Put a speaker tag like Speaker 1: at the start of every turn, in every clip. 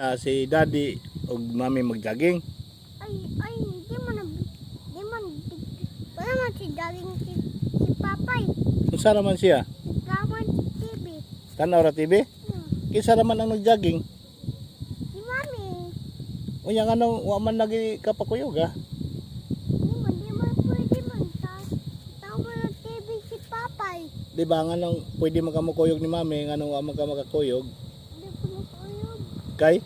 Speaker 1: Si daddy ug mami mag-jogging.
Speaker 2: Ay, di man, wala man si Daling si Papay.
Speaker 1: Unsa naman siya?
Speaker 2: Laman si TV.
Speaker 1: Tanaw ra TV? Kinsa naman ang nag-jogging?
Speaker 2: Si Mami.
Speaker 1: Unya nga nang wa man lagi kapakuyog ha.
Speaker 2: Di man pwede man. Tama ng TV si Papay.
Speaker 1: Di ba nga nang pwede makamukuyog ni mami nga nang wa man ka makakuyog?
Speaker 2: Di ko makuyog.
Speaker 1: Kay?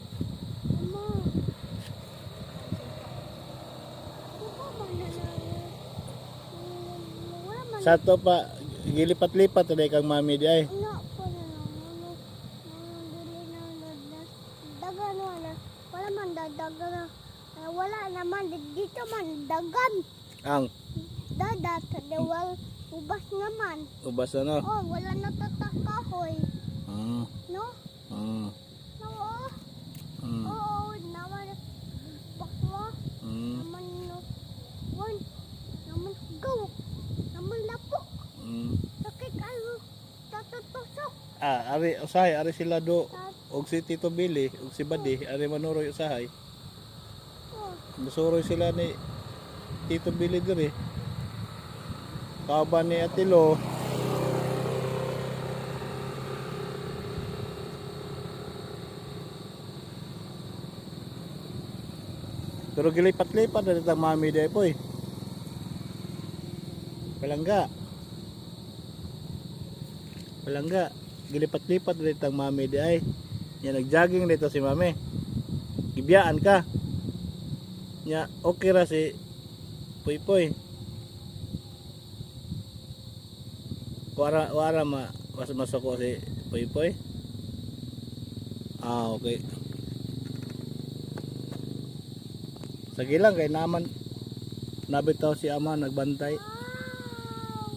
Speaker 2: Ama. Di ba man wala man.
Speaker 1: Sa to pa gilipat-lipat na kang mami di ay.
Speaker 2: Wala pa na dagan wala. Wala man dagan. Wala naman dito man dagan.
Speaker 1: Ang
Speaker 2: Dadat, dewal ubas naman.
Speaker 1: ubas ano?
Speaker 2: Oh, wala natatakoy.
Speaker 1: Ah.
Speaker 2: No?
Speaker 1: Ah.
Speaker 2: No.
Speaker 1: Mm.
Speaker 2: Oo, naman bakwa.
Speaker 1: Mm.
Speaker 2: Naman no. One. Naman go. Naman lapo.
Speaker 1: Mm.
Speaker 2: Sakit ayo. Tatutusok.
Speaker 1: Ari usahay ari sila do og si Tito Billy og si Badi ari manuroy usahay.
Speaker 2: Oh,
Speaker 1: Musuroy sila ni Tito Billy diri. Kaban ni Atilo. Pero gilipat-lipat na ditang mami day poy. Palangga. Palangga. Gilipat-lipat na ditang mami day. Yan nag-jogging dito si mami. Gibiyaan ka. Nya okay ra si Poy Poy. Wara masako si Poy Poy. Okay. Sige lang kay naman nabitaw si ama nagbantay.
Speaker 2: wow.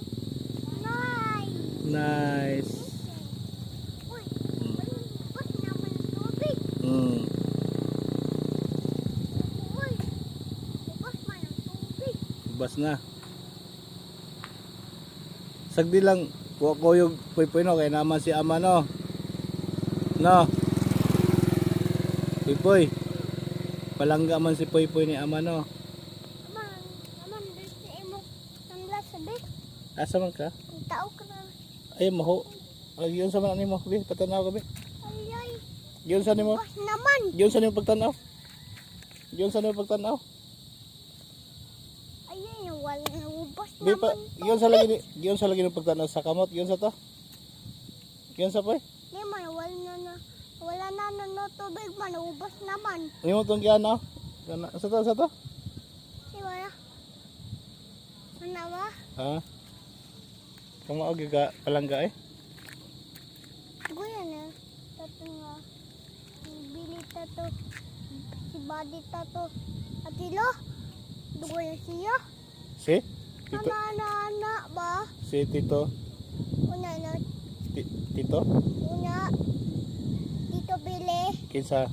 Speaker 2: Nice.
Speaker 1: Nice.
Speaker 2: Uy, ba't naman ang tubig?
Speaker 1: Mm.
Speaker 2: Uy, ubas man ang tubig.
Speaker 1: Bas na. Sagdi lang ko yung Poy Poy no kay naman si ama no. No. Poy Poy. Palangga man si Poy Poy ni ama no.
Speaker 2: Aman, dito imo nanglas sabi.
Speaker 1: Asa man ka?
Speaker 2: Ang tao ka na.
Speaker 1: Ay maho. Giyon sa man nimo bi patanaw ka bi.
Speaker 2: Ay,
Speaker 1: Giyon sa nimo.
Speaker 2: ubas naman.
Speaker 1: Giyon sa nimo pagtanaw. Giyon sa nimo pagtanaw.
Speaker 2: Ay, wala na ubas
Speaker 1: Di pa
Speaker 2: naman.
Speaker 1: giyon sa lagi ng pagtanaw sa kamot giyon sa to. Giyon sa Poy.
Speaker 2: Di man, wala na no tubig man, ubas naman.
Speaker 1: Nimo tong giano. Sa to.
Speaker 2: Di ba? Ano ba?
Speaker 1: Ha? Kung mao giga palangga eh.
Speaker 2: Guya na. Tato nga. Bili tato. Si Buddy tato. Atilo? Dugo na siya.
Speaker 1: Si Tito,
Speaker 2: Ana ba?
Speaker 1: si Tito,
Speaker 2: Una na.
Speaker 1: Tito,
Speaker 2: Una. Tito Bili.
Speaker 1: kinsa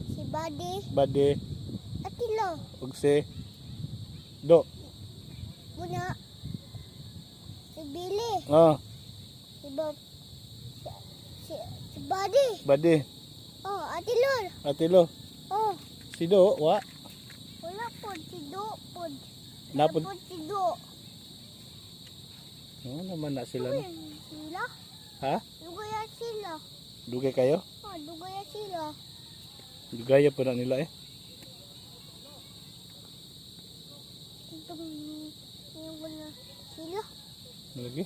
Speaker 2: Si Buddy.
Speaker 1: Bade
Speaker 2: Atilo.
Speaker 1: ug si Do.
Speaker 2: Una. Si Billy.
Speaker 1: Oh,
Speaker 2: Si Bob. Si Buddy.
Speaker 1: Bade,
Speaker 2: Oh, Atilo.
Speaker 1: Atilo,
Speaker 2: Oh.
Speaker 1: si Do wa
Speaker 2: Wala po. Si Do po.
Speaker 1: napod.
Speaker 2: Wala po si Do.
Speaker 1: Oh, naman na sila no.
Speaker 2: Dugoy sila.
Speaker 1: Ha?
Speaker 2: Dugoy sila.
Speaker 1: Dugay kayo?
Speaker 2: Oh, dugoy sila.
Speaker 1: Dugaya pa na nila eh.
Speaker 2: Itong yung wala sila.
Speaker 1: Lagi.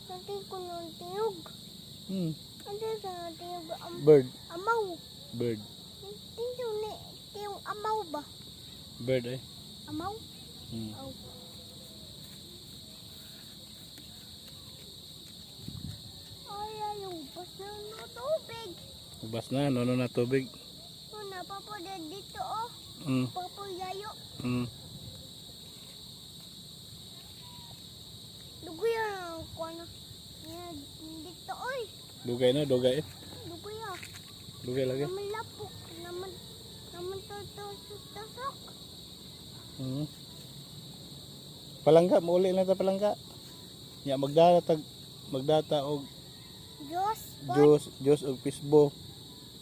Speaker 2: Natin ko ng tiyog. Natin sa tiyog
Speaker 1: Bird,
Speaker 2: amaw.
Speaker 1: bird,
Speaker 2: Tiyog amaw ba?
Speaker 1: bird eh.
Speaker 2: Amaw?
Speaker 1: Hmm.
Speaker 2: Oh. Ay, yung bus na ng tubig.
Speaker 1: Ubas na, nono na tubig.
Speaker 2: Oh, napapada dito oh.
Speaker 1: Mm.
Speaker 2: Papayayo.
Speaker 1: Mm.
Speaker 2: Dugoy ang kuano. Yan, dito oy.
Speaker 1: Dugay na, dugay eh.
Speaker 2: Dugoy ah.
Speaker 1: Dugay lagi.
Speaker 2: Naman lapok. Naman tutusok.
Speaker 1: Mm. Palangga, mauli lang ta palangga. Nya magdata og
Speaker 2: Diyos.
Speaker 1: juice og pisbo.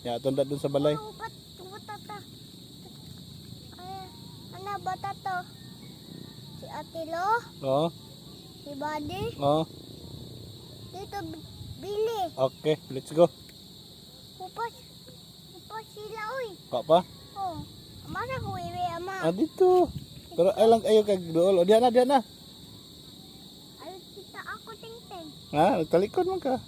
Speaker 1: Ya, tunda dun sa balay.
Speaker 2: Upat, tata. Ay, ano ba tato? Si Atilo,
Speaker 1: Oo.
Speaker 2: si Buddy,
Speaker 1: Oo.
Speaker 2: dito Billy.
Speaker 1: Okay, let's go.
Speaker 2: Upas sila, uy.
Speaker 1: Ka pa?
Speaker 2: Oh, masa ko iwi, ama.
Speaker 1: Ah, dito. Pero ay lang kayo kag dool. O, diyan na, diyan na.
Speaker 2: Ayun kita ako, ting-ting.
Speaker 1: Ha, nagtalikod man ka.